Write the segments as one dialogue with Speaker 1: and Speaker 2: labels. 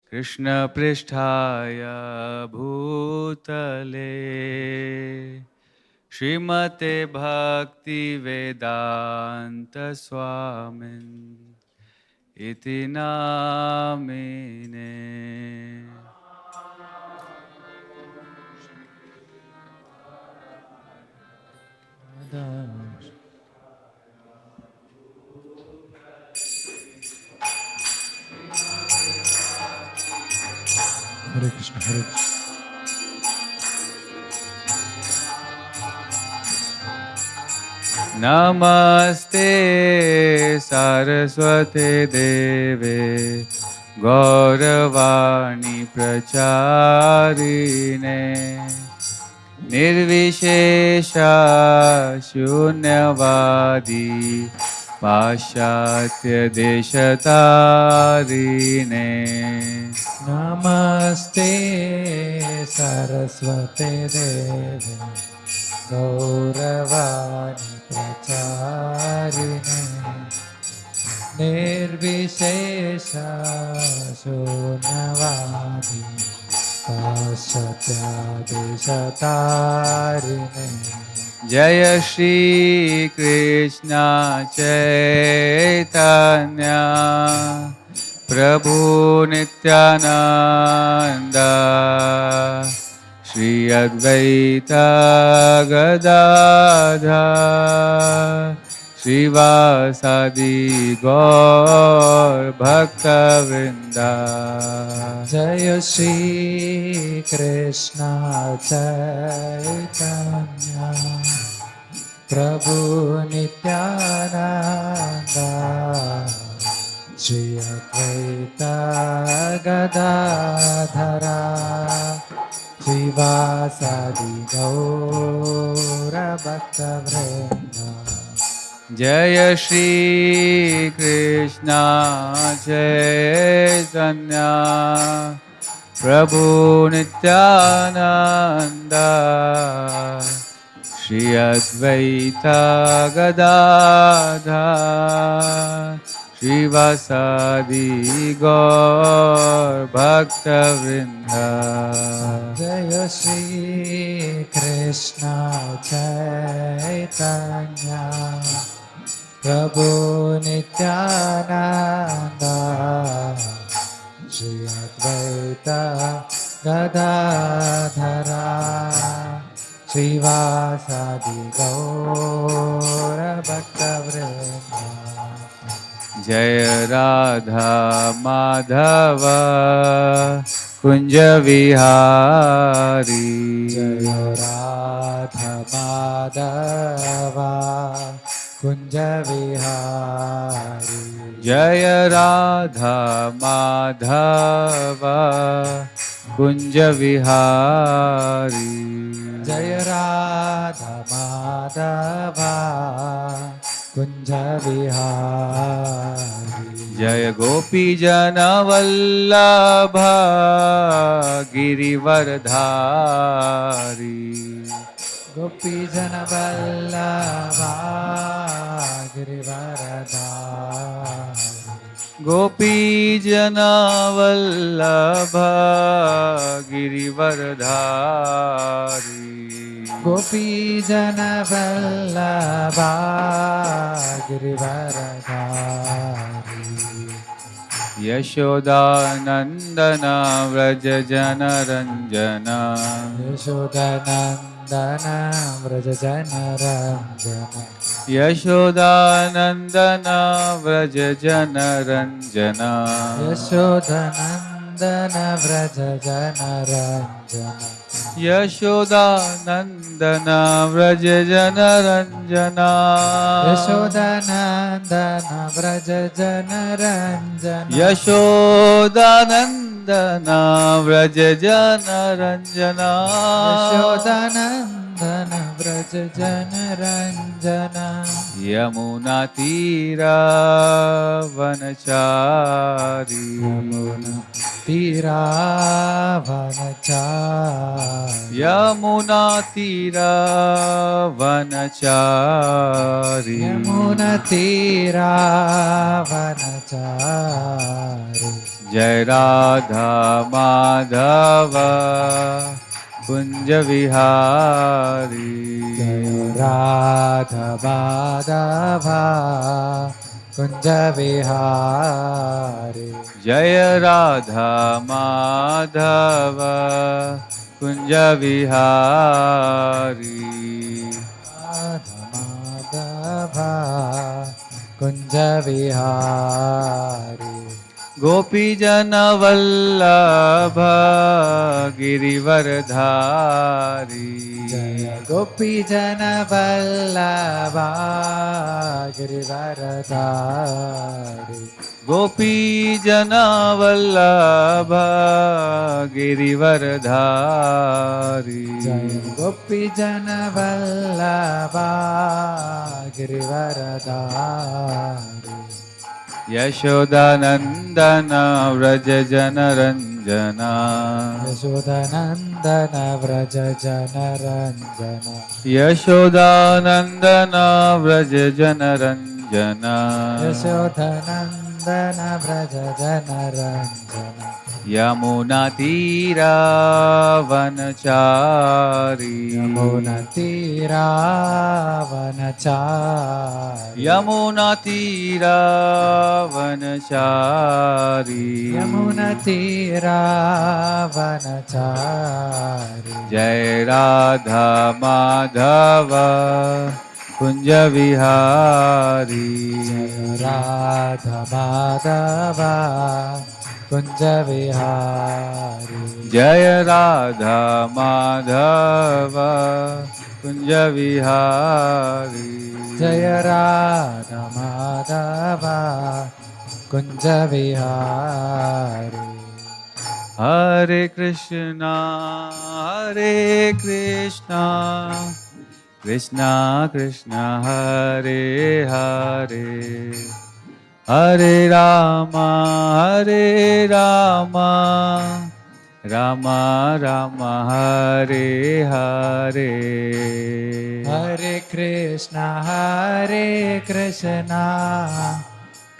Speaker 1: Krishna Pristhaya Bhutale Srimate Bhaktivedanta Swamin Iti Namine.
Speaker 2: Hare Krishna, Hare Krishna.
Speaker 1: Namaste Saraswate Deve Gauravani Pracharine Nirvishesha Shunyavadi Pashatya Deshatarine
Speaker 2: Namaste Saraswate Deve Gauravani Pracharine Nirvishesha Shunyavadi Pashatya Deshatarine
Speaker 1: Jaya Shri Krishna Chaitanya Prabhu Nityananda Shri Advaita Gadadhar Srivasadi Gaur Bhaktivedanta.
Speaker 2: Jaya Shri Krishna Chaitanya Prabhu Nityananda Shri Advaita Gadadhara Srivasadi Gaura Bhaktivedanta.
Speaker 1: Jaya Shri Krishna Chaitanya Prabhu Nityananda Shri Advaita Gadadhar Srivasadi Gaur Bhaktivedanta.
Speaker 2: Jaya Shri Krishna Chaitanya Prabhu Nityananda Shri Advaita Gadadhara Srivasadi Gaura Bhaktivedanta.
Speaker 1: Jaya Radha Madhava Kunja Vihari.
Speaker 2: Jaya Radha Madhava Kunja Vihari.
Speaker 1: Jaya Radha Madhava Kunja Vihari.
Speaker 2: Jaya Radha Madhava Kunja Vihari.
Speaker 1: Jaya Gopi Jana Vallabha Girivardhari.
Speaker 2: Gopi Jana Vallabha Girivaradhari.
Speaker 1: Gopi Jana Vallabha Girivardhari.
Speaker 2: Gopi Jana Vallabha Girivaradhari.
Speaker 1: Yashoda Nandana Vraja Jana Ranjana.
Speaker 2: Yashoda Nandana Vraja Jana Ranjana.
Speaker 1: Yashoda Nandana Vraja Jana Ranjana.
Speaker 2: Yashoda Nandana Vraja Jana Ranjana.
Speaker 1: Yashoda Nandana Vraja Jana Ranjana.
Speaker 2: Yashoda Nandana Vraja Jana Ranjana.
Speaker 1: Yashoda Nandana Vraja Jana Ranjana.
Speaker 2: Yashoda Nandana Vraja Jana Ranjana.
Speaker 1: Yamuna Tira Vanachari.
Speaker 2: Yamuna Tira Vanachari.
Speaker 1: Yamuna Tira Vanachari.
Speaker 2: Yamuna Tira Vanachari.
Speaker 1: जय राधा माधव कुंज विहारी
Speaker 2: जय राधा माधवा कुंज विहारी
Speaker 1: जय राधा माधव कुंज विहारी
Speaker 2: राधा माधवा कुंज विहारी
Speaker 1: गोपी जन वल्लभ गिरिवरधारी
Speaker 2: जय गोपी जन वल्लभा गिरिवरधारी
Speaker 1: गोपी जन वल्लभ गिरिवरधारी
Speaker 2: जय गोपी जन वल्लभा गिरिवरधारी
Speaker 1: यशोदानंदन व्रज जनरंजना
Speaker 2: यशोदानंदन व्रज जनरंजना
Speaker 1: यशोदानंदन व्रज जनरंजना
Speaker 2: यशोदानंदन व्रज जनरंजना
Speaker 1: यमुना तीरा वनचारी
Speaker 2: यमुना तीरा वनचारी
Speaker 1: यमुना तीरा वनचारी
Speaker 2: यमुना तीरा वनचारी
Speaker 1: जय राधा माधव कुंज विहारी
Speaker 2: जय राधा माधवा कुंज विहारी
Speaker 1: जय राधा माधव कुंज विहारी
Speaker 2: जय राधा माधवा कुंज विहारी
Speaker 1: हरे Krishna Krishna Krishna Hare Hare Hare Rama Ram Ram Hare Hare
Speaker 2: Hare Krishna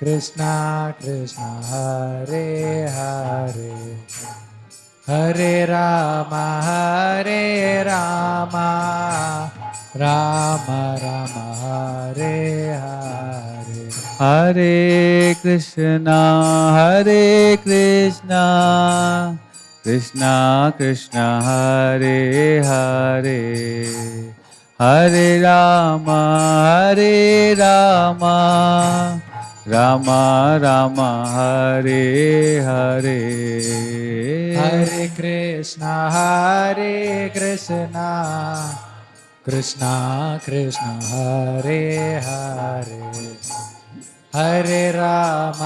Speaker 2: Krishna Krishna Hare Hare Hare Ram Ram Ram Hare Hare
Speaker 1: Hare Krishna Krishna Krishna Hare Hare Hare Ram Ram Ram Hare Hare
Speaker 2: Hare Krishna Krishna Krishna Hare Hare Hare Ram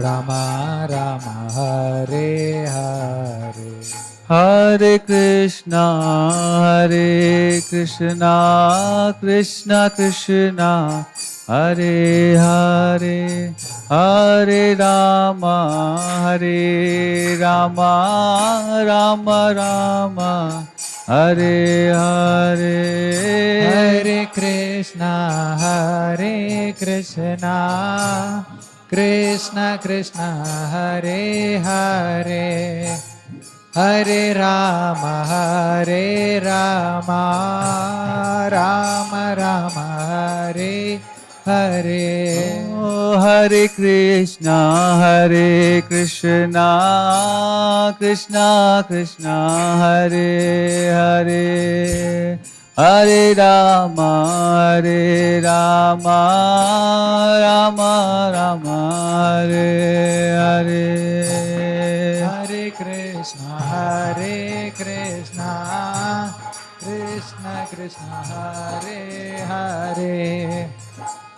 Speaker 2: Ram Ram Hare Hare
Speaker 1: Hare Krishna Krishna Krishna Hare Hare Hare Ram Ram Ram Hare Hare
Speaker 2: Hare Krishna Krishna Krishna Hare Hare Hare Ram Ram Ram Hare Hare
Speaker 1: Hare Krishna Krishna Krishna Hare Hare Hare Ram Ram Ram Hare Hare
Speaker 2: Hare Krishna Krishna Krishna Hare Hare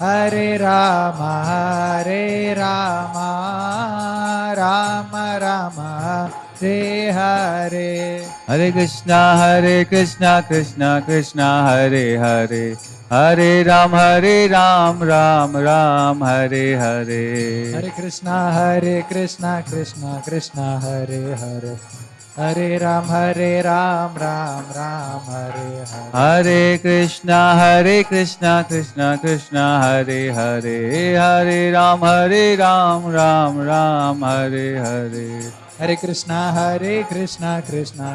Speaker 2: Hare Ram Ram Ram Hare Hare
Speaker 1: Hare Krishna Krishna Krishna Hare Hare Hare Ram Ram Hare Hare
Speaker 2: Hare Krishna Krishna Krishna Hare Hare Hare Ram, Ram Ram, Hare Hare.
Speaker 1: Hare Krishna, Krishna Krishna, Hare Hare, Hare Ram, Ram Ram, Hare Hare.
Speaker 2: Hare Krishna, Krishna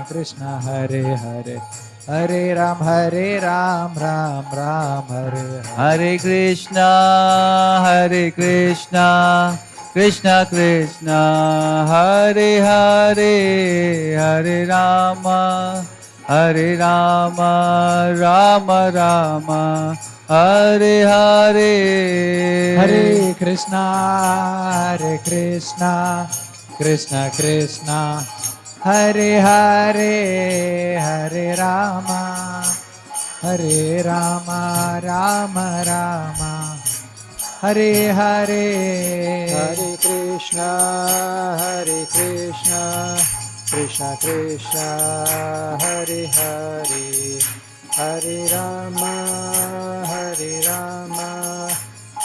Speaker 2: Krishna, Hare Hare. Hare Ram, Ram Ram, Hare Hare.
Speaker 1: Hare Krishna, Krishna Krishna, Hare Hare, Hare Rama, Rama Rama, Hare Hare.
Speaker 2: Hare Krishna, Krishna Krishna, Hare Hare, Hare Rama, Rama Rama, Hare Hare.
Speaker 3: Hare Krishna, Krishna Krishna, Hare Hare, Hare Rama,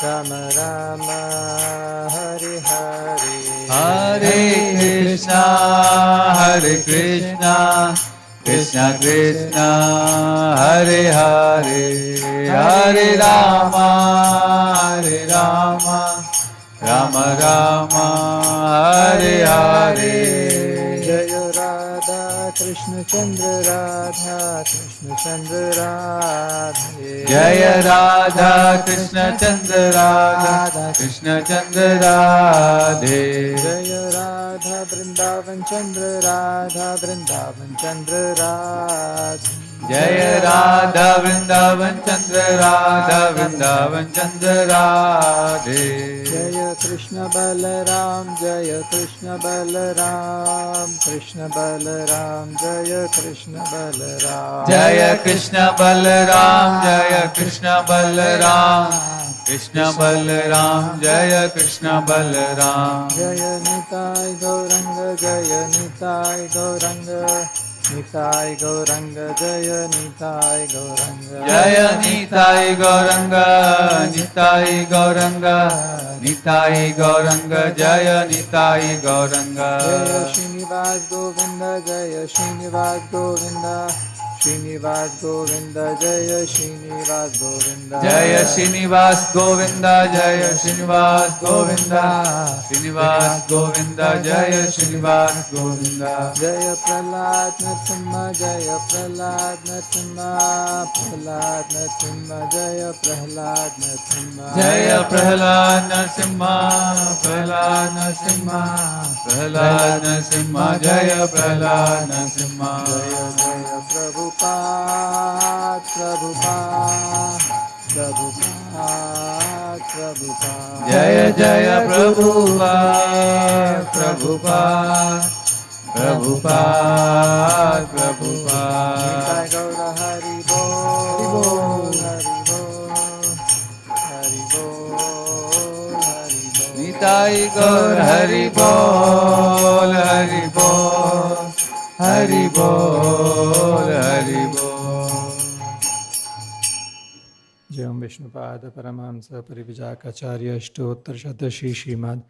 Speaker 3: Rama Rama, Hare Hare.
Speaker 1: Hare Krishna, Krishna Krishna, Hare Hare, Hare Rama, Rama Rama, Hare Hare.
Speaker 3: Jaya Radha Krishna Chandra Radha Krishna Chandra Radhe.
Speaker 1: Jaya Radha Krishna Chandra Radha Krishna Chandra Radhe.
Speaker 3: Jaya Radha Vrindavan Chandra Radha Vrindavan Chandra Radhe.
Speaker 1: Jaya Radha Vrindavan Chandra Radha Vrindavan Chandra Radhe.
Speaker 3: Jaya Krishna Balaram Jaya Krishna Balaram Krishna Balaram Jaya Krishna Balaram.
Speaker 1: Jaya Krishna Balaram, Jaya Krishna Balaram, Krishna Balaram, Jaya Krishna Balaram.
Speaker 3: Jaya Nitai Gauranga Jaya Nitai Gauranga Nitai Gauranga Jaya Nitai Gauranga.
Speaker 1: Jaya Nitai Gauranga, Nitai Gauranga, Nitai Gauranga, Jaya Nitai Gauranga.
Speaker 3: Jaya Srinivas Govinda Jaya Srinivas Govinda Srinivas Govinda Jaya Srinivas Govinda.
Speaker 1: Jaya Srinivas Govinda, Jaya Srinivas Govinda, Srinivas Govinda, Jaya Srinivas Govinda.
Speaker 3: Jaya Prahlad Narasimha Jaya Prahlad Narasimha Prahlad Narasimha Jaya Prahlad Narasimha.
Speaker 1: Jaya Prahlad Narasimha, Prahlad Narasimha, Prahlad Narasimha, Jaya Prahlad Narasimha.
Speaker 3: Jaya Jaya Prabhupada Prabhupada Prabhupada Prabhupada.
Speaker 1: Jaya Jaya Prabhupada, Prabhupada, Prabhupada, Prabhupada.
Speaker 3: Nitai Gaura Hari Bol Hari Bol Hari Bol Hari Bol.
Speaker 1: Nitai Gaur Hari Bol, Hari Bol, Hari Bol, Hari Bol.
Speaker 3: Jayam Vishnupada Paramahamsa Parivijakacharya Ashtotter Shatashi Srimad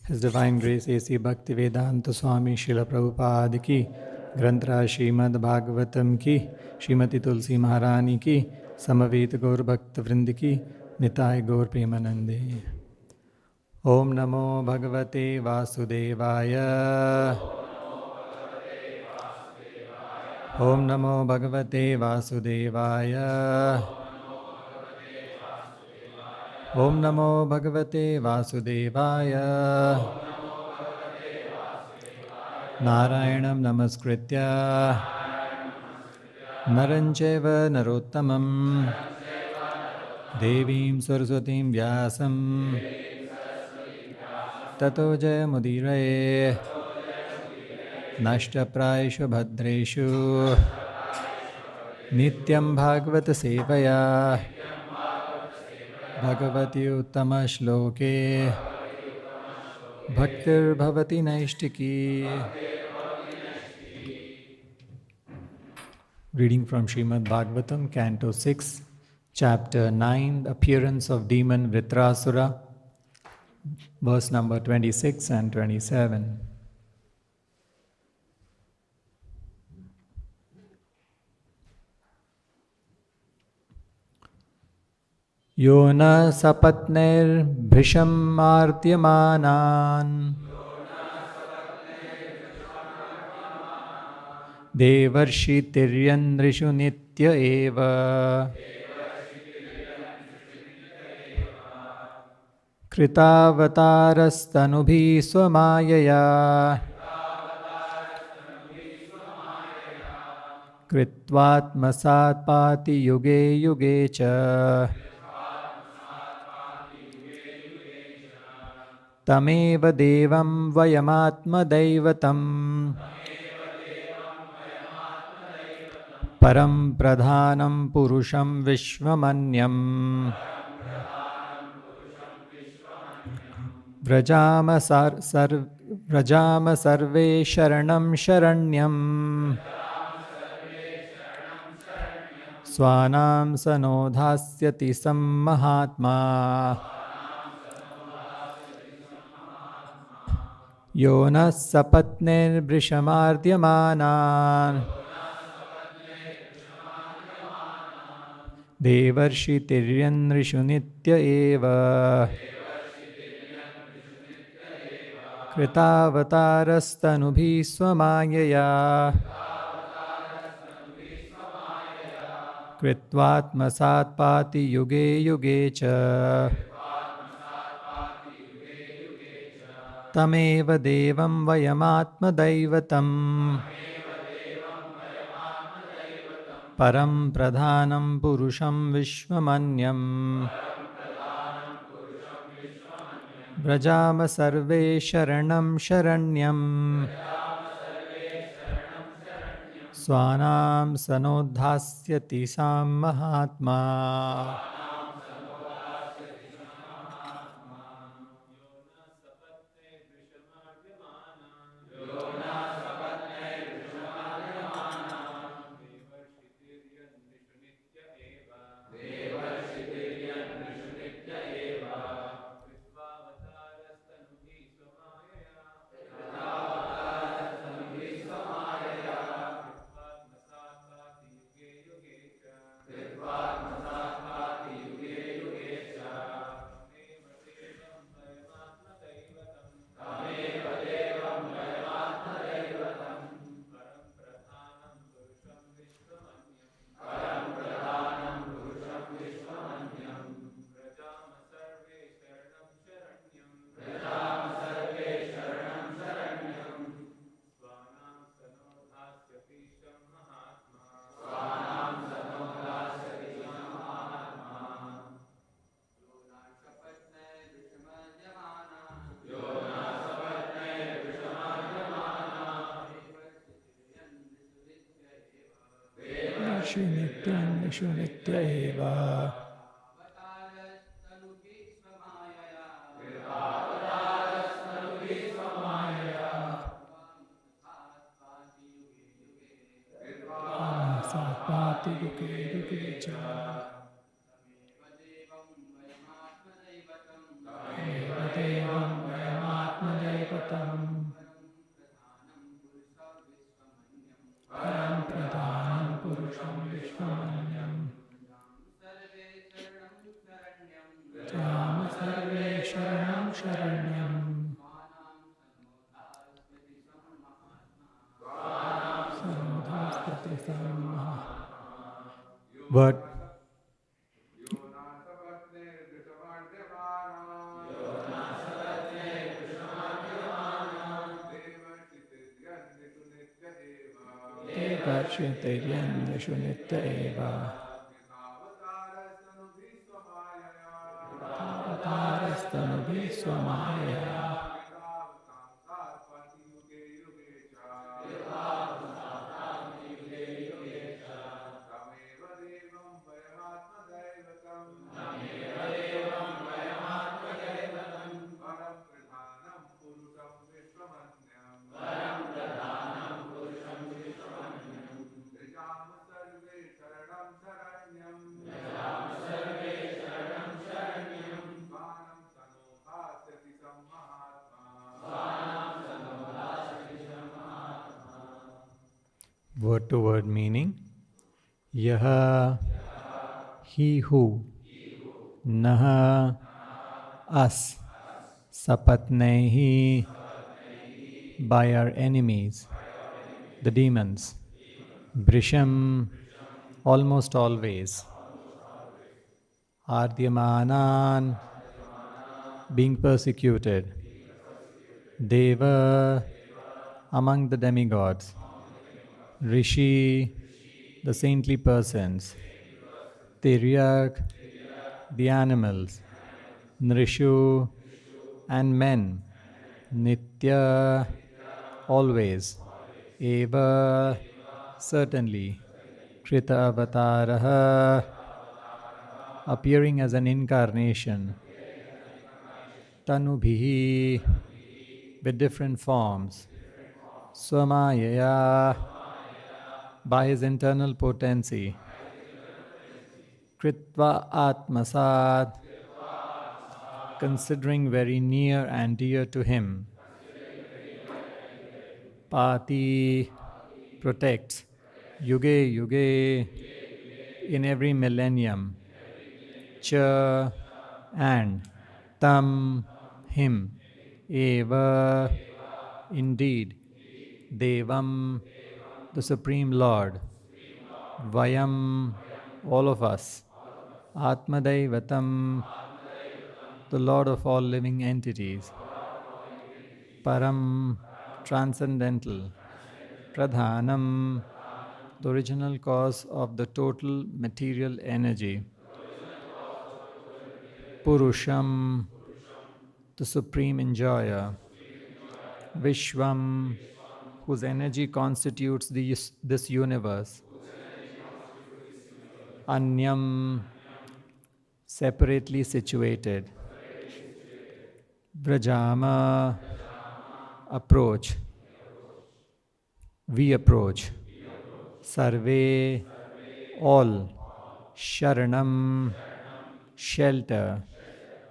Speaker 3: His Divine Grace A.C. Bhaktivedanta Swami Srila Prabhupada ki Grantra Srimad Bhagavatam ki Srimati Tulsi Maharani ki Samaveta Gaur Bhakta Vrind ki Nitai Gaur Premanande. Om Namo Bhagavate Vasudevaya. Om Namo Bhagavate Vasudevaya. Om Namo Bhagavate Vasudevaya. Narayanam Namaskritya Narancheva Narottamam Devim Saraswatim Vyasam Tato Jayamudiraye Nashta Praishu Bhadreshu Nityam Bhagavata Sevaya Bhagavati Uttama Shloke Bhaktir Bhavati Naishtiki. Reading from Srimad Bhagavatam, Canto 6, Chapter 9, The Appearance of Demon Vritrasura, verse number 26 and 27. Yo na sapatnirbhishamartyamanan Devarshi tiryandrishu nitya eva Kritavatarastanubhi swamayaya Kritvatmasat pati yuge yuge cha Tameva devam vayamatmadaivatam Param pradhanam purusham vishwamanyam Vrajama sarve sharanam sharanyam Swanam sanodhasyati sammahatma Yona sapatnir vrishamartyamanan Devarshi tiryandrishu nitya eva Kritavatarastanubhi swamayaya Kritvatmasat pati yuge yuge cha Tameva devam vayamatmadaivatam Param pradhanam purusham vishwamanyam Vrajama sarve sharanam sharanyam Swanam sanodhasyati sammahatma Nityan Vishu Nitya Eva Satpati Yuge Yuge Cha Tameva Devam Vayamatmadaivatam Param Pradhanam Purusham Vishwamanyam Jama Sarve Sharanam Sharanyam Sanodhaspati Sammaha What? Devarshitiriandrishu nitya eva Avatarastanubhi swamaya Word to word meaning Yaha, he who Naha us sapatnehi, by our enemies, the demons. Brisham, almost always. Ardyamanan, being persecuted. Deva, among the demigods. Rishi, the saintly persons. Tiryak, the animals. Nrishu, and men. Nitya, always. Eva, certainly. Krita avataraha, appearing as an incarnation. Tanubhihi, with different forms. Swamayaya, by his internal potency. Kritva atmasad, considering very near and dear to him. Pati, protects. Yuge yuge, in every millennium. Cha, and. Tam, him. Eva, indeed. Devam, the Supreme Lord. Vayam, all of us. Atmadaivatam, the Lord of all living entities. Param, transcendental. Pradhanam, the original cause of the total material energy. Purusham, the supreme enjoyer. Vishwam, whose energy constitutes this universe. Anyam, separately situated. Vrajama, approach. We approach. Sarve, all. Sharanam, shelter.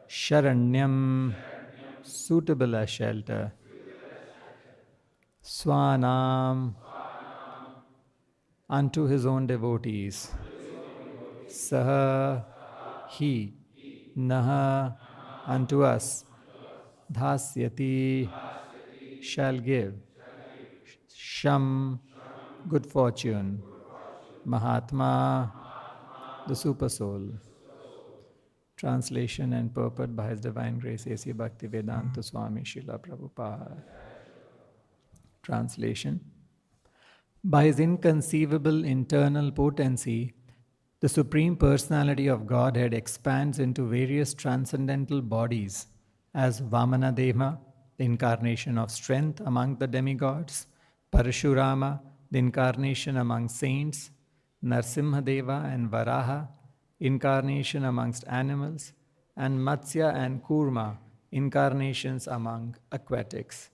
Speaker 3: Sharanyam, suitable as shelter. Swanam, unto his own devotees. Saha, he. Naha, unto us. Dhasyati, shall give. Sham, good fortune. Mahatma, the super soul. Translation and purport by His Divine Grace A.C. Bhaktivedanta Swami Srila Prabhupada. Translation. By His inconceivable internal potency, the Supreme Personality of Godhead expands into various transcendental bodies as Vamanadeva, the incarnation of strength among the demigods, Parashurama, the incarnation among saints, Narsimhadeva and Varaha, incarnation amongst animals, and Matsya and Kurma, incarnations among aquatics.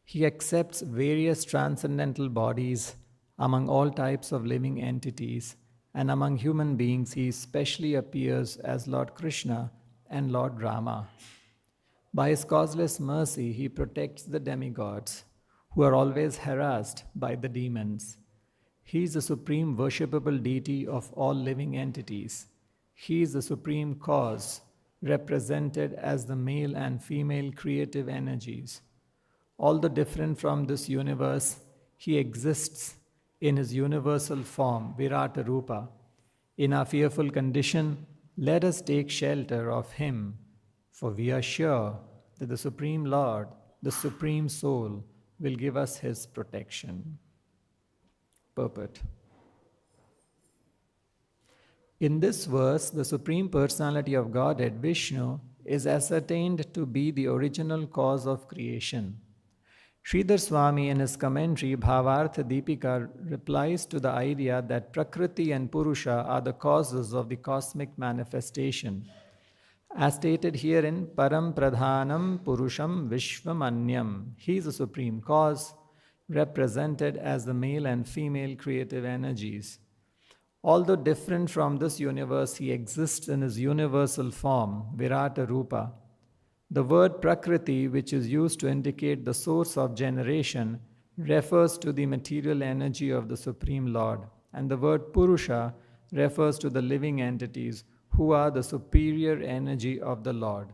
Speaker 3: He accepts various transcendental bodies among all types of living entities, and among human beings he especially appears as Lord Krishna and Lord Rama. By his causeless mercy, he protects the demigods, who are always harassed by the demons. He is the supreme worshipable deity of all living entities. He is the supreme cause, represented as the male and female creative energies. Although different from this universe, he exists in his universal form, Virata Rupa. In our fearful condition, let us take shelter of him, for we are sure that the Supreme Lord, the Supreme Soul, will give us his protection. Purport. In this verse, the Supreme Personality of Godhead, Vishnu, is ascertained to be the original cause of creation. Sridhar Swami, in his commentary Bhavartha Deepika, replies to the idea that Prakriti and Purusha are the causes of the cosmic manifestation. As stated here in Param Pradhanam Purusham Vishwamanyam, he is the supreme cause, represented as the male and female creative energies. Although different from this universe, he exists in his universal form, Virata Rupa. The word Prakriti, which is used to indicate the source of generation, refers to the material energy of the Supreme Lord, and the word Purusha refers to the living entities who are the superior energy of the Lord.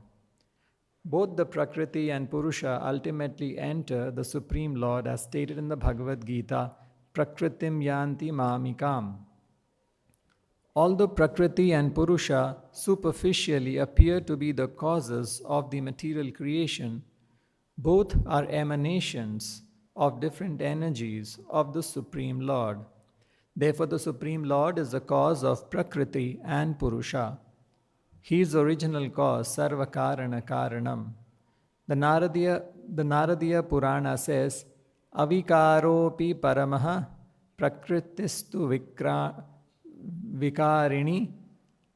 Speaker 3: Both the Prakriti and Purusha ultimately enter the Supreme Lord as stated in the Bhagavad Gita, Prakritim yanti mamikam. Although Prakriti and Purusha superficially appear to be the causes of the material creation, both are emanations of different energies of the Supreme Lord. Therefore, the Supreme Lord is the cause of Prakriti and Purusha. He is the original cause, Sarva Karana Karanam. The Naradiya Purana says, Avikaropi Paramaha Prakritistu Vikarini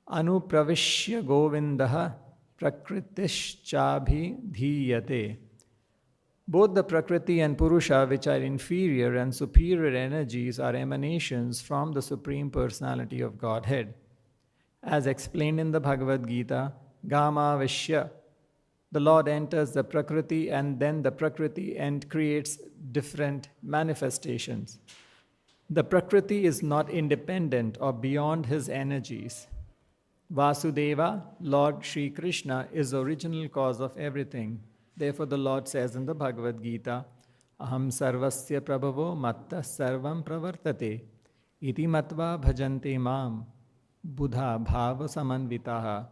Speaker 3: Anupravishya Govindaha Prakritischabhi Dhiyate. Both the Prakriti and Purusha, which are inferior and superior energies, are emanations from the Supreme Personality of Godhead. As explained in the Bhagavad Gita, Gama Vishya, the Lord enters the Prakriti and then the Prakriti and creates different manifestations. The Prakriti is not independent or beyond his energies. Vasudeva, Lord Sri Krishna, is the original cause of everything. Therefore, the Lord says in the Bhagavad Gita, Aham sarvasya prabhavo matta sarvam pravartate iti matva bhajante mam buddha bhava samanvitaha.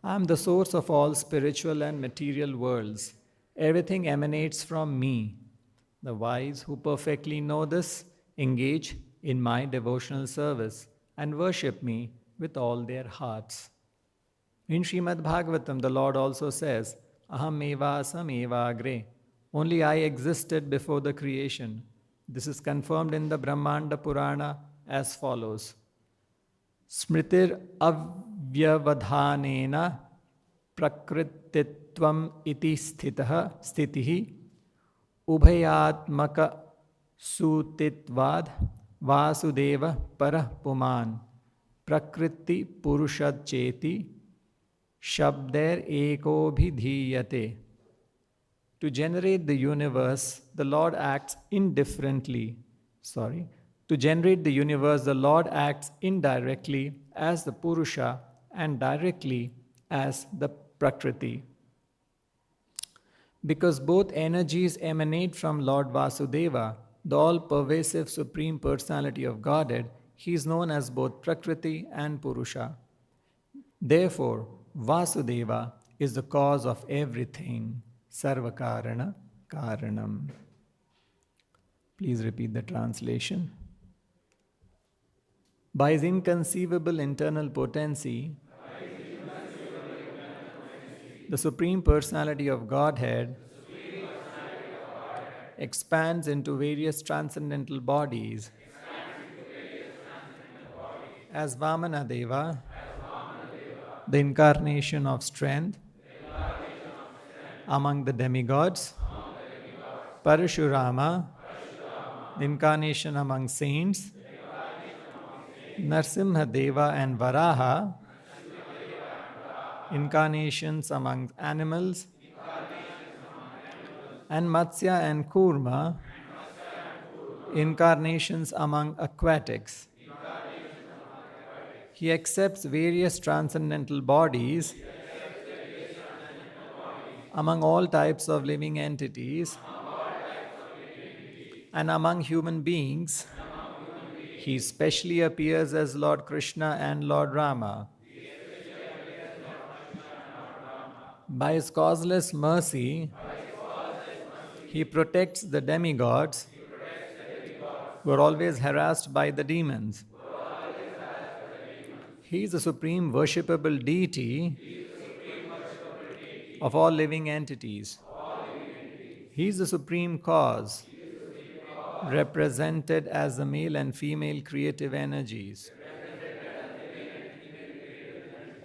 Speaker 3: I am the source of all spiritual and material worlds. Everything emanates from me. The wise who perfectly know this engage in my devotional service and worship me with all their hearts. In Srimad Bhagavatam, the Lord also says, Aham eva sam eva agre. Only I existed before the creation. This is confirmed in the Brahmanda Purana as follows. Smritir avyavadhanena prakrititvam iti stitihi ubhayatmaka sutitvad vasudeva parapuman prakriti purushad cheti shabder eko bhidhiyate. To generate the universe, the Lord acts indifferently. To generate the universe, the Lord acts indirectly as the Purusha and directly as the Prakriti. Because both energies emanate from Lord Vasudeva, the all-pervasive Supreme Personality of Godhead, he is known as both Prakriti and Purusha. Therefore, Vasudeva is the cause of everything. Sarvakarana Karanam. Please repeat the translation. By his inconceivable internal potency, the Supreme Personality of Godhead expands into various transcendental bodies as Vamanadeva, the incarnation of strength among the demigods, Parashurama, the incarnation among saints, Narsimhadeva and Varaha, incarnations among animals, and Matsya and Kurma, incarnations among aquatics. He accepts various transcendental bodies among all types of living entities and among human beings. He specially appears as Lord Krishna and Lord Rama. By his causeless mercy, he protects the demigods who are always harassed by the demons. He is the supreme worshipable deity of all living entities. He is the supreme cause, represented as the male and female creative energies.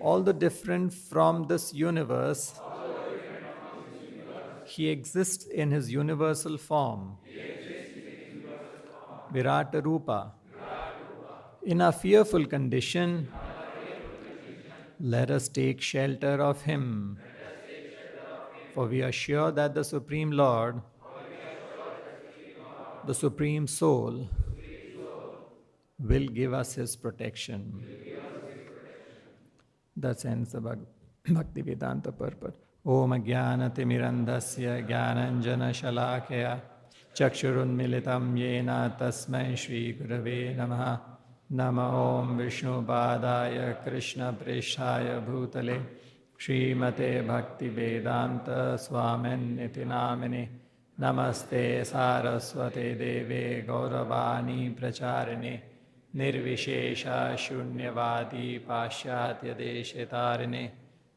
Speaker 3: Although different from this universe, he exists in his universal form, Virata Rupa. In our fearful condition, let us take shelter of him, for we are sure that the Supreme Lord, the Supreme Soul, will give us his protection. That ends the Bhaktivedanta purport. Om Jnanatimirandasya Jnananjana Shalakaya Chakshurunmilitam Yena Tasmai Shri Gurave Namaha Nama Om Vishnu Padaya Krishna Preshaya Bhutale Srimate Bhaktivedanta Swamin Niti Namine Namaste Saraswate Deve Gauravani Pracharini Nirvishesha Shunyavadi Pashyatya Deshetarine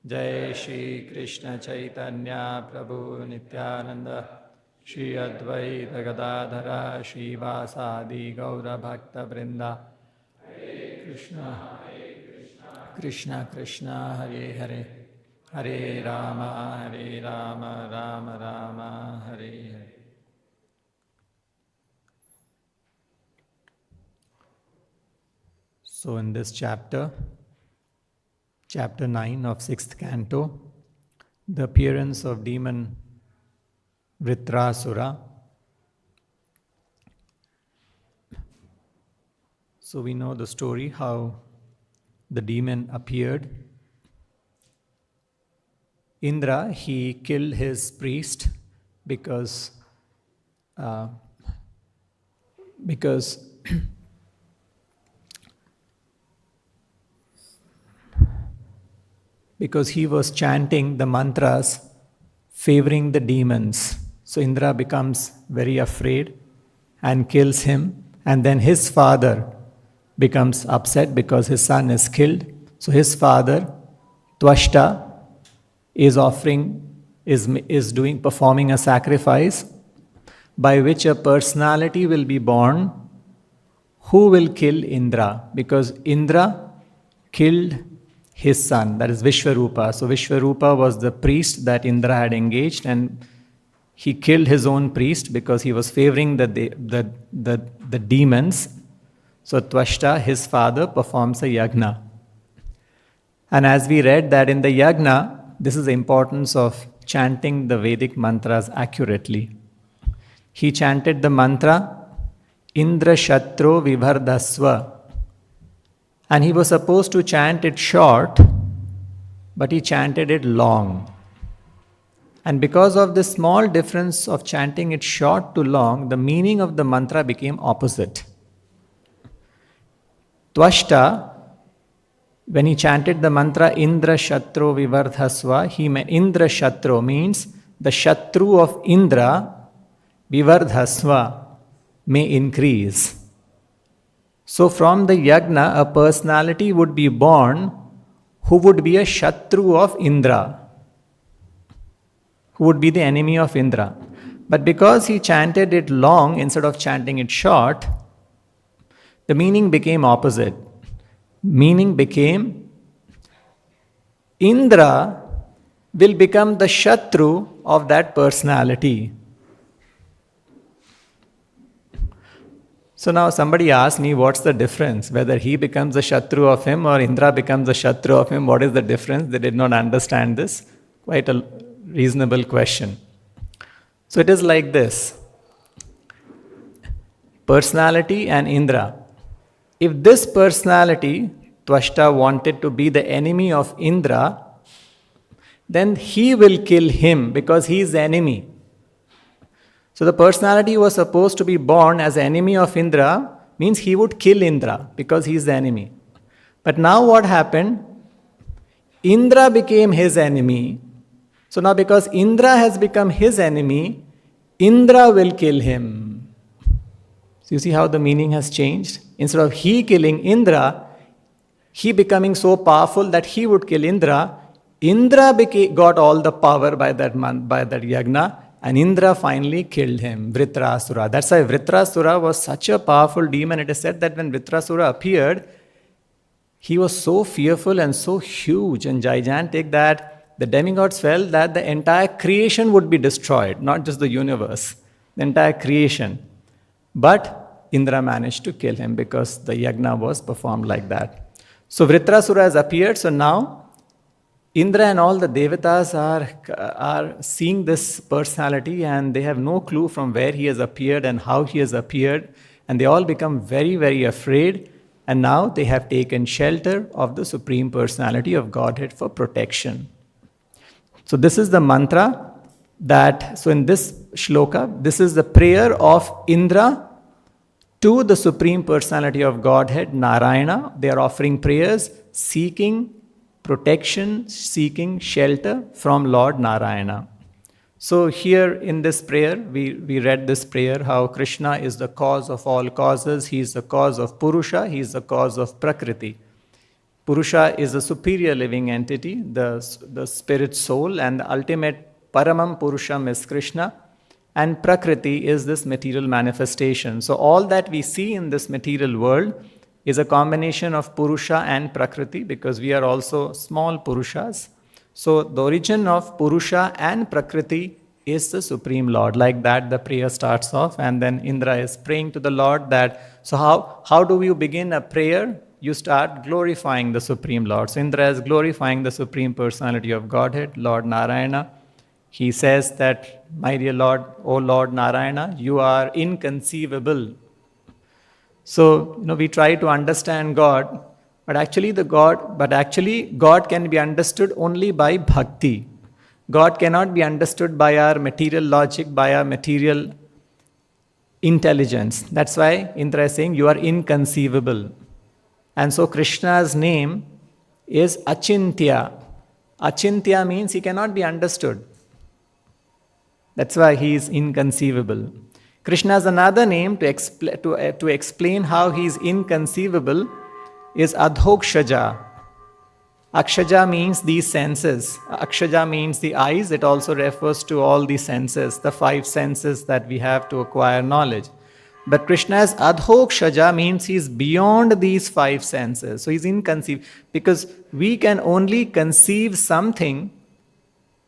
Speaker 3: Jai Shri Krishna Chaitanya Prabhu Nityananda Shri Advaita Gadadhara Shri Vasadi Gaura Bhakta Vrinda Krishna Krishna Krishna Hare Hare Hare Rama Rama Rama Hare Hare. So in this chapter 9 of 6th canto, the appearance of demon Vritrasura. So we know the story how the demon appeared. Indra, he killed his priest because he was chanting the mantras favoring the demons. So Indra becomes very afraid and kills him, and then his father becomes upset because his son is killed. So his father, Twashta, is performing a sacrifice by which a personality will be born who will kill Indra, because Indra killed his son, that is Vishwarupa. So Vishwarupa was the priest that Indra had engaged, and he killed his own priest because he was favoring the demons. So Twashta, his father, performs a yagna. And as we read that in the yagna, this is the importance of chanting the Vedic mantras accurately. He chanted the mantra, Indra Shatro Vibhardasva. And he was supposed to chant it short, but he chanted it long. And because of this small difference of chanting it short to long, the meaning of the mantra became opposite. Twashta, when he chanted the mantra Indra Shatro Vivardhasva, Indra Shatro means the Shatru of Indra, Vivardhasva, may increase. So from the yagna, a personality would be born who would be a Shatru of Indra, who would be the enemy of Indra. But because he chanted it long instead of chanting it short, the meaning became opposite. Meaning became, Indra will become the Shatru of that personality. So now somebody asked me, what's the difference? Whether he becomes the Shatru of him or Indra becomes the Shatru of him, what is the difference? They did not understand this. Quite a reasonable question. So it is like this. Personality and Indra. If this personality, Twashta, wanted to be the enemy of Indra, then he will kill him because he is the enemy. So the personality was supposed to be born as enemy of Indra, means he would kill Indra because he is the enemy. But now what happened? Indra became his enemy. So now because Indra has become his enemy, Indra will kill him. So you see how the meaning has changed? Instead of he killing Indra, he becoming so powerful that he would kill Indra, Indra got all the power by that yagna, and Indra finally killed him, Vritrasura. That's why Vritrasura was such a powerful demon. It is said that when Vritrasura appeared, he was so fearful and so huge and gigantic that the demigods felt that the entire creation would be destroyed, not just the universe, the entire creation. But Indra managed to kill him because the yagna was performed like that. So Vritrasura has appeared, so now Indra and all the devatas are seeing this personality and they have no clue from where he has appeared and how he has appeared, and they all become very, very afraid, and now they have taken shelter of the Supreme Personality of Godhead for protection. So this is the mantra so in this shloka, this is the prayer of Indra to the Supreme Personality of Godhead, Narayana. They are offering prayers, seeking protection, seeking shelter from Lord Narayana. So here in this prayer, we read this prayer, how Krishna is the cause of all causes. He is the cause of Purusha. He is the cause of Prakriti. Purusha is a superior living entity, the spirit soul, and the ultimate Paramam Purusham is Krishna. And Prakriti is this material manifestation. So all that we see in this material world is a combination of Purusha and Prakriti, because we are also small Purushas. So the origin of Purusha and Prakriti is the Supreme Lord. Like that the prayer starts off, and then Indra is praying to the Lord that, so how do you begin a prayer? You start glorifying the Supreme Lord. So Indra is glorifying the Supreme Personality of Godhead, Lord Narayana. He says that, my dear Lord, O Lord Narayana, you are inconceivable. So, we try to understand God, but actually God can be understood only by bhakti. God cannot be understood by our material logic, by our material intelligence. That's why Indra is saying, you are inconceivable. And so Krishna's name is Achintya. Achintya means he cannot be understood. That's why he is inconceivable. Krishna's another name to explain how he is inconceivable is Adhokshaja. Akshaja means these senses. Akshaja means the eyes. It also refers to all the senses, the 5 senses that we have to acquire knowledge. But Krishna's Adhokshaja means he's beyond these 5 senses. So he's inconceivable, because we can only conceive something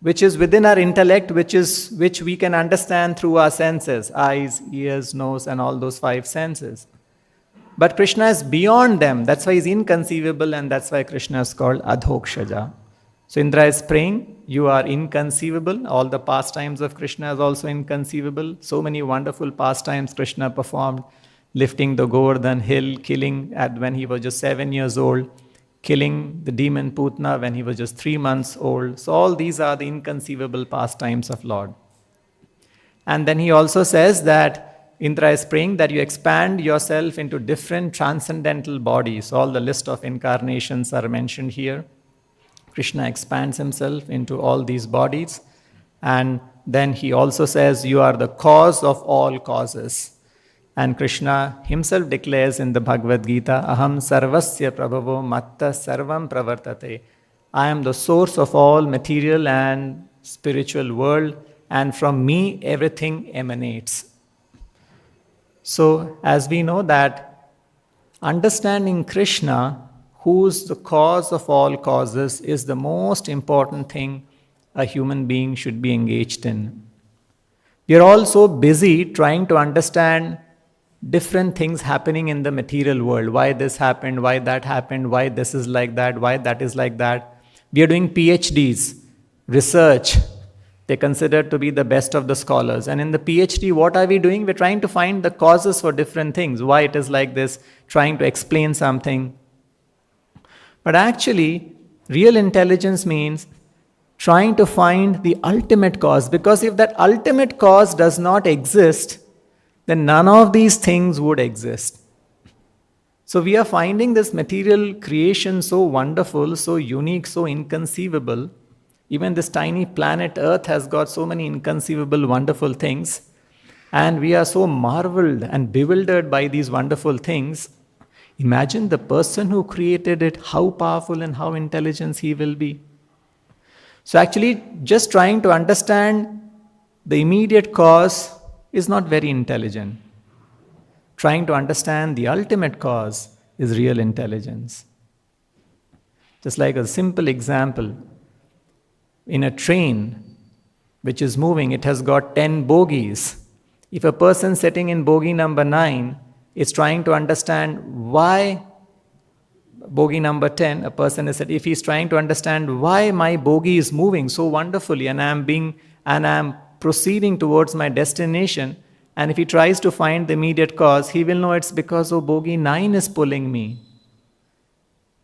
Speaker 3: which is within our intellect, which we can understand through our senses, eyes, ears, nose, and all those 5 senses. But Krishna is beyond them. That's why he's inconceivable, and that's why Krishna is called Adhokshaja. So Indra is praying, you are inconceivable. All the pastimes of Krishna is also inconceivable. So many wonderful pastimes Krishna performed, lifting the Govardhan hill, killing when he was just 7 years old, killing the demon Putna when he was just 3 months old. So all these are the inconceivable pastimes of Lord. And then he also says that Indra is praying that you expand yourself into different transcendental bodies. All the list of incarnations are mentioned here. Krishna expands himself into all these bodies. And then he also says, you are the cause of all causes. And Krishna himself declares in the Bhagavad Gita, Aham sarvasya prabhavo matta sarvam pravartate. I am the source of all material and spiritual world, and from me everything emanates. So, as we know that understanding Krishna, who's the cause of all causes, is the most important thing a human being should be engaged in. We are all so busy trying to understand different things happening in the material world. Why this happened, why that happened, why this is like that, why that is like that. We are doing PhDs, research. They're considered to be the best of the scholars. And in the PhD, what are we doing? We're trying to find the causes for different things. Why it is like this, trying to explain something. But actually, real intelligence means trying to find the ultimate cause. Because if that ultimate cause does not exist, then none of these things would exist. So we are finding this material creation so wonderful, so unique, so inconceivable. Even this tiny planet Earth has got so many inconceivable, wonderful things. And we are so marveled and bewildered by these wonderful things. Imagine the person who created it, how powerful and how intelligent he will be. So actually, just trying to understand the immediate cause is not very intelligent. Trying to understand the ultimate cause is real intelligence. Just like a simple example. In a train which is moving, it has got 10 bogies. If a person sitting in bogie number 9 is trying to understand why bogie number 10, a person is, if he's trying to understand why my bogie is moving so wonderfully and I'm proceeding towards my destination, and if he tries to find the immediate cause, he will know it's because bogie 9 is pulling me.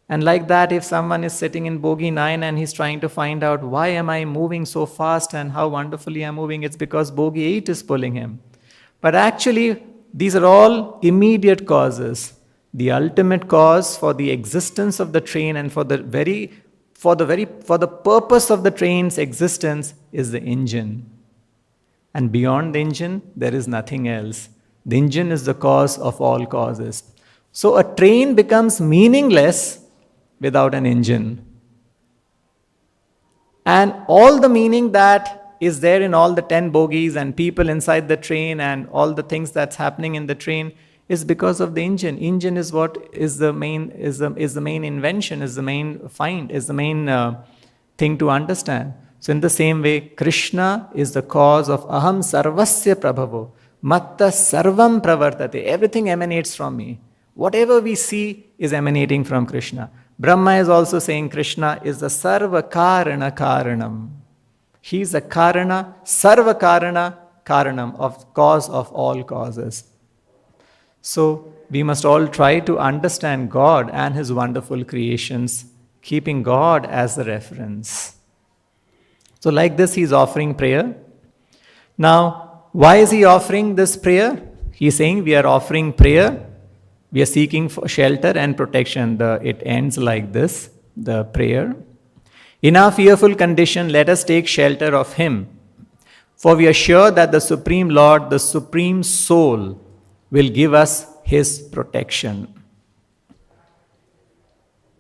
Speaker 2: And like that, if someone is sitting in bogie 9 and he's trying to find out why am I moving so fast and how wonderfully I'm moving, it's because bogie 8 is pulling him. But actually, these are all immediate causes. The ultimate cause for the existence of the train and for the purpose of the train's existence is the engine. And beyond the engine, there is nothing else. The engine is the cause of all causes. So a train becomes meaningless without an engine. And all the meaning that is there in all the 10 bogies and people inside the train and all the things that's happening in the train is because of the engine. Engine is what is the main invention, is the main find, is the main thing to understand. So in the same way, Krishna is the cause of aham sarvasya prabhavo, matta sarvam pravartate. Everything emanates from me. Whatever we see is emanating from Krishna. Brahma is also saying Krishna is the sarva karana karanam. He is the karana, sarva karana karanam, of cause of all causes. So we must all try to understand God and His wonderful creations, keeping God as the reference. So like this, he is offering prayer. Now, why is he offering this prayer? He is saying we are offering prayer. We are seeking for shelter and protection. It ends like this, the prayer. In our fearful condition, let us take shelter of Him. For we are sure that the Supreme Lord, the Supreme Soul, will give us His protection.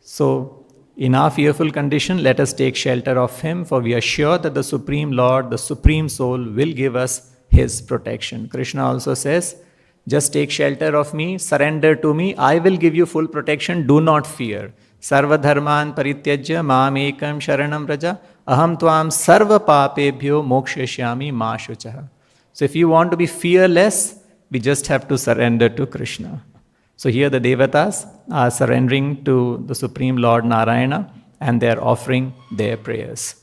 Speaker 2: So, in our fearful condition, let us take shelter of Him, for we are sure that the Supreme Lord, the Supreme Soul, will give us His protection. Krishna also says, just take shelter of me, surrender to me, I will give you full protection, do not fear. Sarva dharman parityajya mam ekam sharanam raja aham tvam sarva papebhyo mokshishyami ma shuchaha. So if you want to be fearless, we just have to surrender to Krishna. So here the Devatas are surrendering to the Supreme Lord Narayana and they are offering their prayers.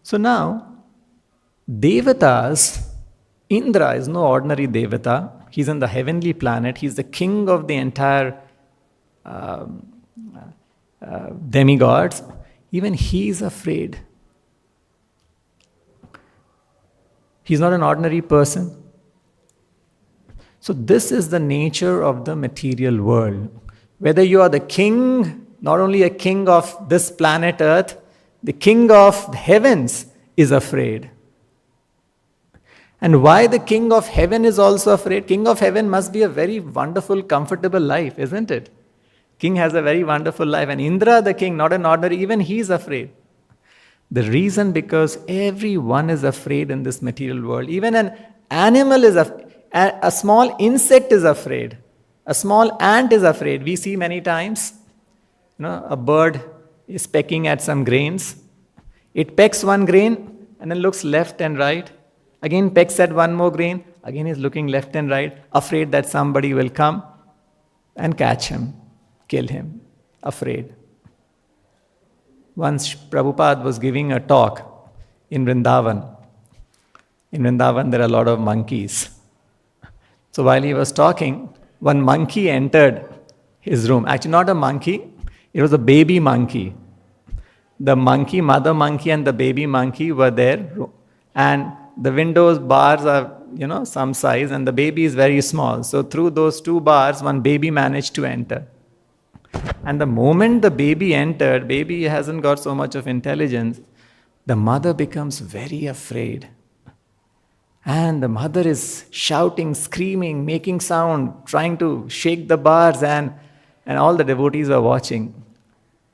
Speaker 2: So now, Devatas, Indra is no ordinary Devata. He's on the heavenly planet. He's the king of the entire demigods. Even he is afraid. He's not an ordinary person. So this is the nature of the material world. Whether you are the king, not only a king of this planet Earth, the king of the heavens is afraid. And why the king of heaven is also afraid? King of heaven must be a very wonderful, comfortable life, isn't it? King has a very wonderful life. And Indra, the king, not an ordinary, even he is afraid. The reason because everyone is afraid in this material world. Even an animal is afraid. A small insect is afraid. A small ant is afraid. We see many times, a bird is pecking at some grains. It pecks one grain and then looks left and right. Again pecks at one more grain. Again is looking left and right, afraid that somebody will come and catch him, kill him. Afraid. Once Prabhupada was giving a talk in Vrindavan. In Vrindavan there are a lot of monkeys. So while he was talking, one monkey entered his room. Actually, not a monkey, it was a baby monkey. The monkey, mother monkey and the baby monkey were there. And the windows bars are, some size and the baby is very small. So through those two bars, one baby managed to enter. And the moment the baby entered, baby hasn't got so much of intelligence, the mother becomes very afraid. And the mother is shouting, screaming, making sound, trying to shake the bars and all the devotees are watching.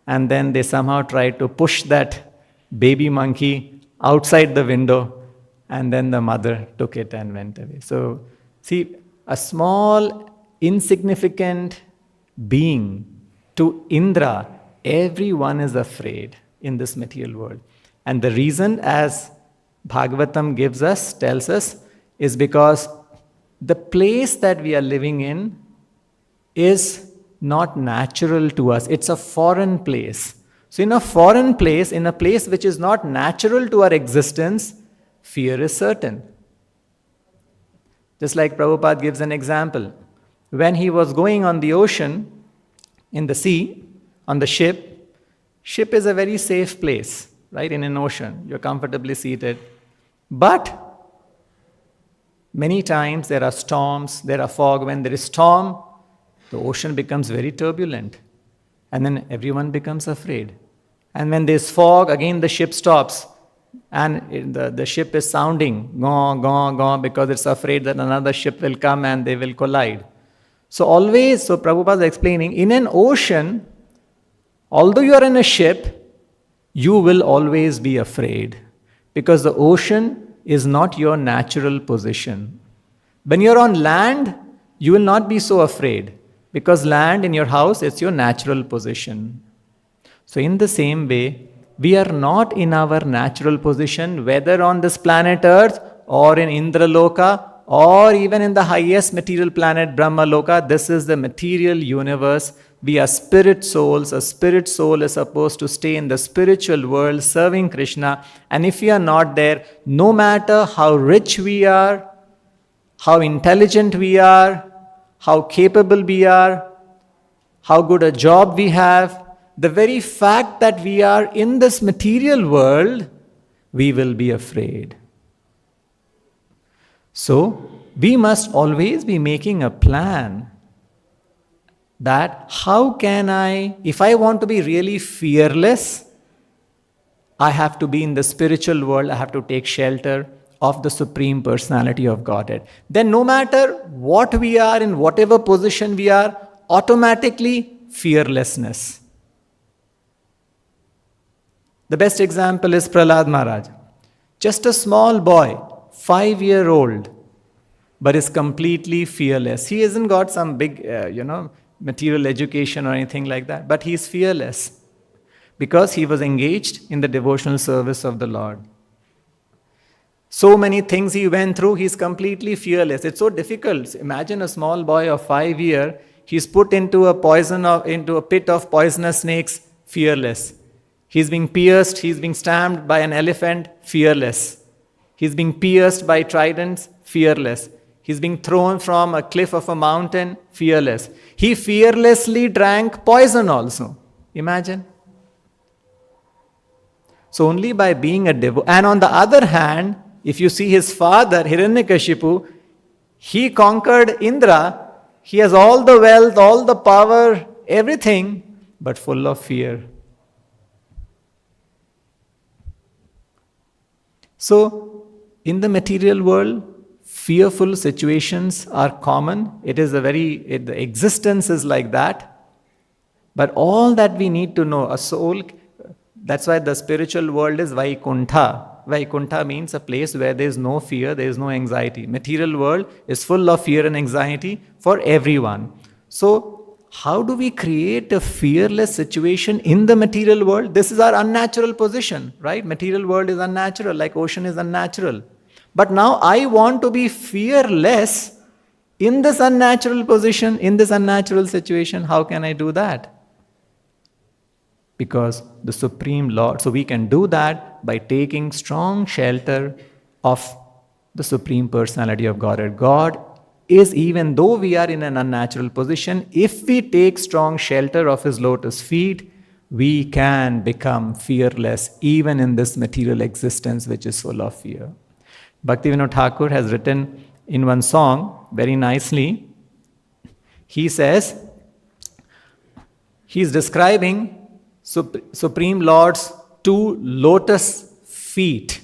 Speaker 2: And then they somehow try to push that baby monkey outside the window and then the mother took it and went away. So, see, a small, insignificant being to Indra, everyone is afraid in this material world. And the reason, as Bhagavatam tells us, is because the place that we are living in is not natural to us. It's a foreign place. So in a foreign place, in a place which is not natural to our existence, fear is certain. Just like Prabhupada gives an example. When he was going on the ocean, in the sea, On the ship is a very safe place, right? In an ocean, you're comfortably seated. But many times there are storms, there are fog. When there is storm, the ocean becomes very turbulent. And then everyone becomes afraid. And when there's fog, again the ship stops. And the ship is sounding, gong, gong, gong, because it's afraid that another ship will come and they will collide. So Prabhupada is explaining, in an ocean, although you are in a ship, you will always be afraid. Because the ocean is not your natural position. When you're on land, you will not be so afraid. Because land in your house, it's your natural position. So in the same way, we are not in our natural position, whether on this planet Earth or in Indraloka or even in the highest material planet Brahmaloka. This is the material universe. We are spirit souls. A spirit soul is supposed to stay in the spiritual world serving Krishna. And if we are not there, no matter how rich we are, how intelligent we are, how capable we are, how good a job we have, the very fact that we are in this material world, we will be afraid. So, we must always be making a plan that how can if I want to be really fearless, I have to be in the spiritual world, I have to take shelter of the Supreme Personality of Godhead. Then no matter what we are, in whatever position we are, automatically fearlessness. The best example is Prahlad Maharaj. Just a small boy, 5-year-old, but is completely fearless. He hasn't got some big, material education or anything like that, but he's fearless because he was engaged in the devotional service of the Lord. So many things he went through, he's completely fearless. It's so difficult. Imagine a small boy of 5 years, he's put into a pit of poisonous snakes, fearless. He's being pierced, he's being stamped by an elephant, fearless. He's being pierced by tridents, fearless. He's being thrown from a cliff of a mountain, fearless. He fearlessly drank poison also. Imagine. So only by being a devotee. And on the other hand, if you see his father, Hiranyakashipu, he conquered Indra. He has all the wealth, all the power, everything, but full of fear. So, in the material world, fearful situations are common. The existence is like that. But all that we need to know, a soul, that's why the spiritual world is Vaikuntha. Vaikuntha means a place where there is no fear, there is no anxiety. Material world is full of fear and anxiety for everyone. So, how do we create a fearless situation in the material world? This is our unnatural position, right? Material world is unnatural, like ocean is unnatural. But now I want to be fearless in this unnatural position, in this unnatural situation. How can I do that? Because the Supreme Lord, so we can do that by taking strong shelter of the Supreme Personality of Godhead. God is, even though we are in an unnatural position, if we take strong shelter of His lotus feet, we can become fearless even in this material existence which is full of fear. Bhaktivedanta Thakur has written in one song very nicely. He says, he's describing Supreme Lord's 2 lotus feet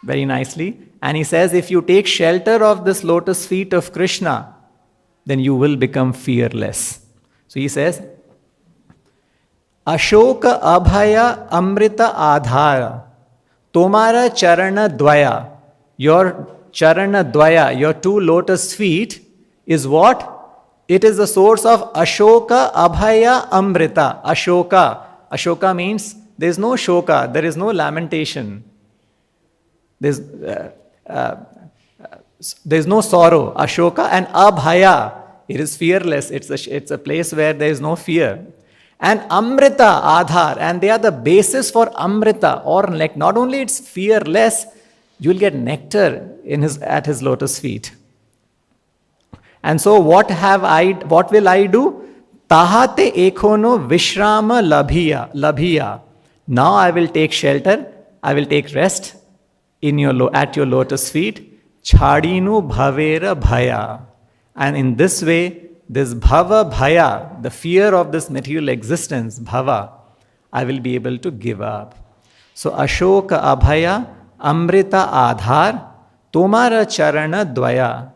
Speaker 2: very nicely. And he says, if you take shelter of this lotus feet of Krishna, then you will become fearless. So he says, Ashoka Abhaya Amrita Adhara, Tomara Charana Dvaya. Your Charana Dvaya, your 2 lotus feet, is what? It is the source of Ashoka Abhaya Amrita. Ashoka means there is no shoka, there is no lamentation. There's no sorrow. Ashoka and Abhaya, it is fearless. It's a place where there is no fear. And Amrita, Adhar, and they are the basis for Amrita, or like not only it's fearless, you will get nectar at His lotus feet. And so what will I do? Tahate ekono vishrama labhiya. Now I will take shelter, I will take rest at your lotus feet. Chadinu bhavera bhaya. And in this way, this bhava bhaya, the fear of this material existence, bhava, I will be able to give up. So Ashoka abhaya, amrita adhar, tomara charana dvaya,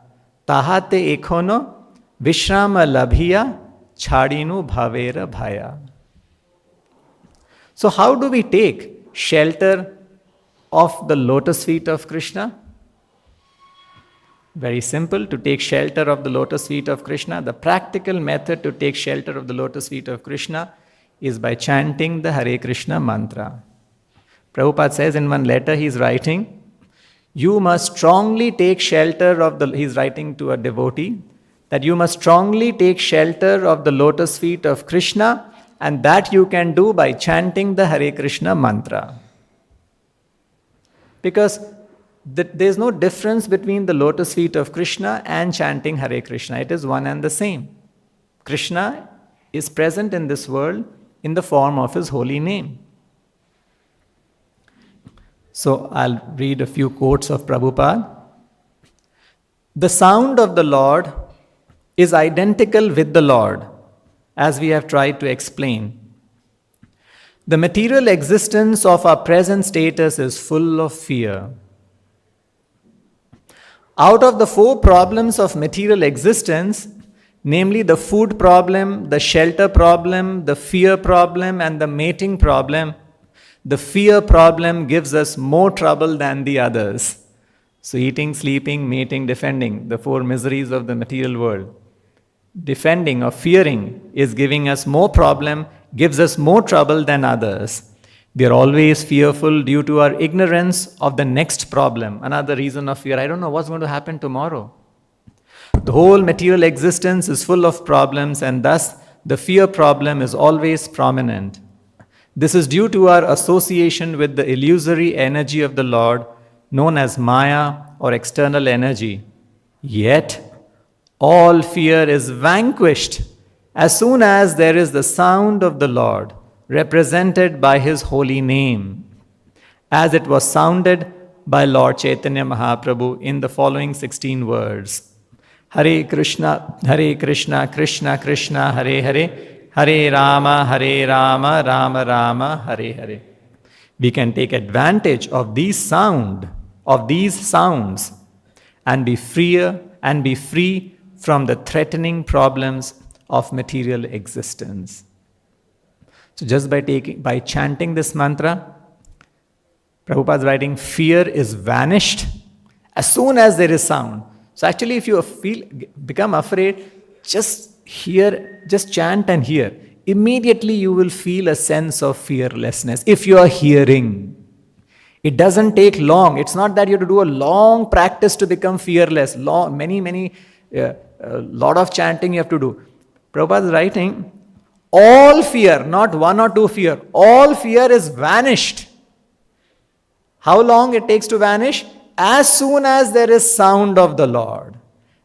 Speaker 2: tahate ekono, vishrama labhiya, chadinu bhavera bhaya. So how do we take shelter of the lotus feet of Krishna? Very simple. To take shelter of the lotus feet of Krishna, the practical method to take shelter of the lotus feet of Krishna is by chanting the Hare Krishna mantra. Prabhupada says in one letter he is writing, you must strongly take shelter of he is writing to a devotee, that you must strongly take shelter of the lotus feet of Krishna, and that you can do by chanting the Hare Krishna mantra. Because there is no difference between the lotus feet of Krishna and chanting Hare Krishna. It is one and the same. Krishna is present in this world in the form of his holy name. So I'll read a few quotes of Prabhupada. The sound of the Lord is identical with the Lord, as we have tried to explain. The material existence of our present status is full of fear. Out of the 4 problems of material existence, namely the food problem, the shelter problem, the fear problem, and the mating problem, the fear problem gives us more trouble than the others. So eating, sleeping, mating, defending, the 4 miseries of the material world. Defending or fearing is giving us more problem, gives us more trouble than others. We are always fearful due to our ignorance of the next problem. Another reason of fear, I don't know what's going to happen tomorrow. The whole material existence is full of problems, and thus the fear problem is always prominent. This is due to our association with the illusory energy of the Lord, known as Maya or external energy. Yet, all fear is vanquished as soon as there is the sound of the Lord, represented by his holy name, as it was sounded by Lord Chaitanya Mahaprabhu in the following 16 words. Hare Krishna, Krishna Krishna, Hare Hare, Hare Rama, Rama Rama, Hare Hare. We can take advantage of these sounds, and be free from the threatening problems of material existence. So just by chanting this mantra, Prabhupada is writing, fear is vanished as soon as there is sound. So actually, if you become afraid, just chant and hear. Immediately you will feel a sense of fearlessness if you are hearing. It doesn't take long. It's not that you have to do a long practice to become fearless. Lot of chanting you have to do. Prabhupada is writing, all fear, not 1 or 2 fear, all fear is vanished. How long it takes to vanish? As soon as there is sound of the Lord.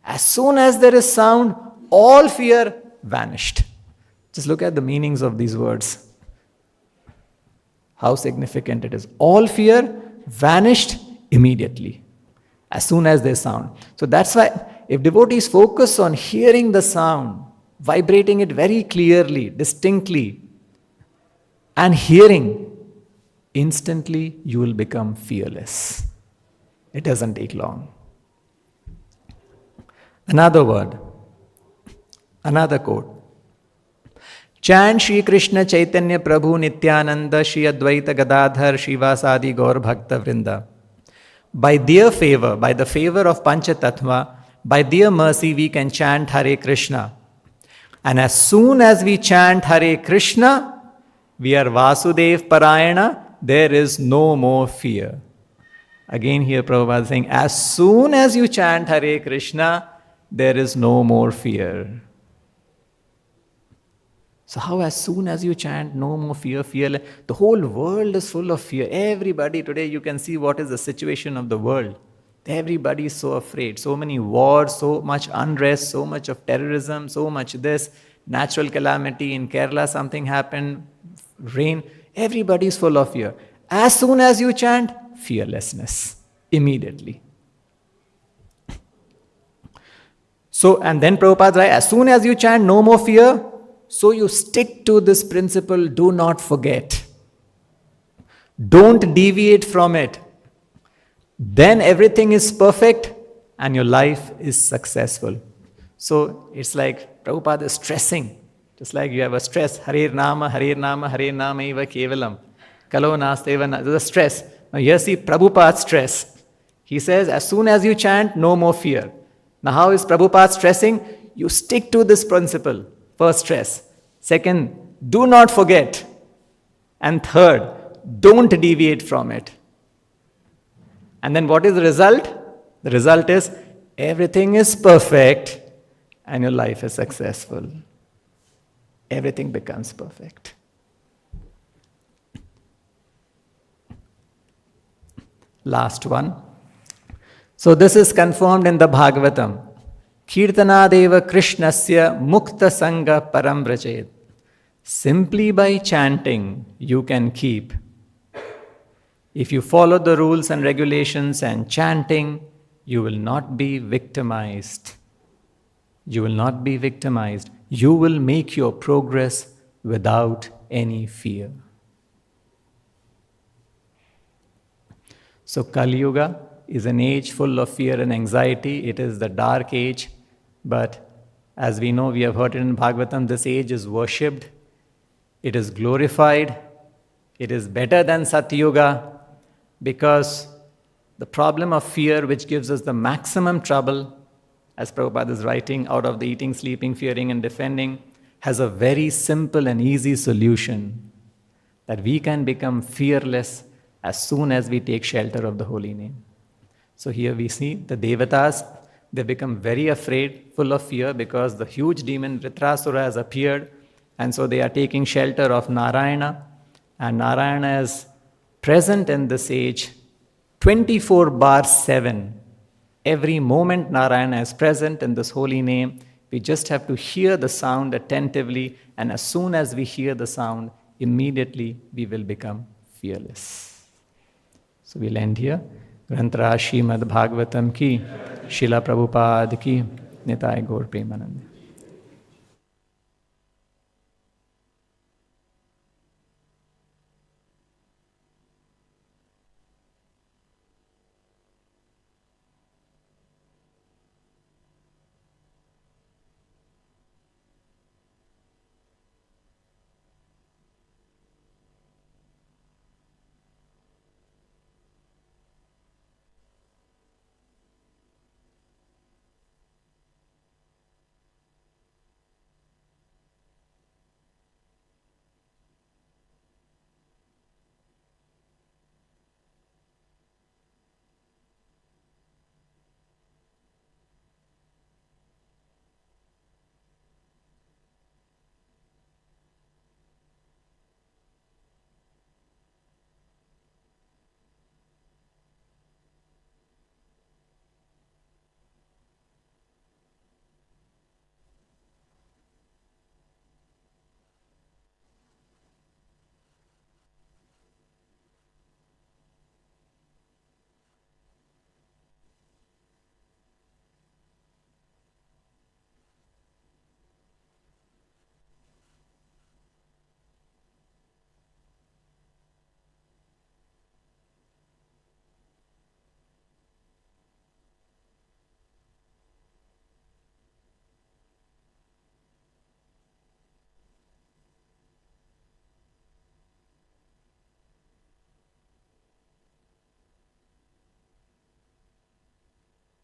Speaker 2: As soon as there is sound, all fear vanished. Just look at the meanings of these words. How significant it is. All fear vanished immediately, as soon as there's sound. So that's why if devotees focus on hearing the sound, vibrating it very clearly, distinctly, and hearing, instantly you will become fearless. It doesn't take long. Another quote. Chant Shri Krishna Chaitanya Prabhu Nityananda Shri Advaita Gadadhar Shivasadi Gaur Bhakta Vrinda. By their favor, by the favor of Panchatattva, by their mercy we can chant Hare Krishna. And as soon as we chant Hare Krishna, we are Vasudeva Parayana, there is no more fear. Again here Prabhupada is saying, as soon as you chant Hare Krishna, there is no more fear. So how as soon as you chant, no more fear, fearless? The whole world is full of fear. Everybody today, you can see what is the situation of the world. Everybody is so afraid. So many wars, so much unrest, so much of terrorism, so much this. natural calamity in Kerala, something happened, rain, everybody is full of fear. As soon as you chant, fearlessness, immediately. So, and then Prabhupada writes, as soon as you chant no more fear, so you stick to this principle, do not forget. Don't deviate from it. Then everything is perfect and your life is successful. So it's like Prabhupada is stressing. Just like you have a stress, Harir Nama, Harir Nama, Harir Nama eva kevalam. Kalo nasteva na. There's a stress. Now here see Prabhupada's stress. He says, as soon as you chant, no more fear. Now how is Prabhupada stressing? You stick to this principle. First stress. Second, do not forget. And third, don't deviate from it. And then what is the result? The result is everything is perfect and your life is successful. Everything becomes perfect. Last one. So this is confirmed in the Bhagavatam. Kirtanadeva Krishnasya Mukta Sangha Param Vrachet. Simply by chanting, you can keep. If you follow the rules and regulations and chanting, you will not be victimized. You will not be victimized. You will make your progress without any fear. So Kali Yuga is an age full of fear and anxiety. It is the dark age. But as we know, we have heard it in Bhagavatam, this age is worshipped. It is glorified. It is better than Satyuga. Because the problem of fear, which gives us the maximum trouble, as Prabhupada is writing, out of the eating, sleeping, fearing and defending, has a very simple and easy solution. That we can become fearless as soon as we take shelter of the holy name. So here we see the Devatas, they become very afraid, full of fear, because the huge demon Vritrasura has appeared, and so they are taking shelter of Narayana, and Narayana is present in this age 24/7. Every moment Narayana is present in this holy name. We just have to hear the sound attentively, and as soon as we hear the sound, immediately we will become fearless. So we'll end here. Granthra Srimad Bhagavatam ki, Srila Prabhupada ki, Nitai Gaur Premanand.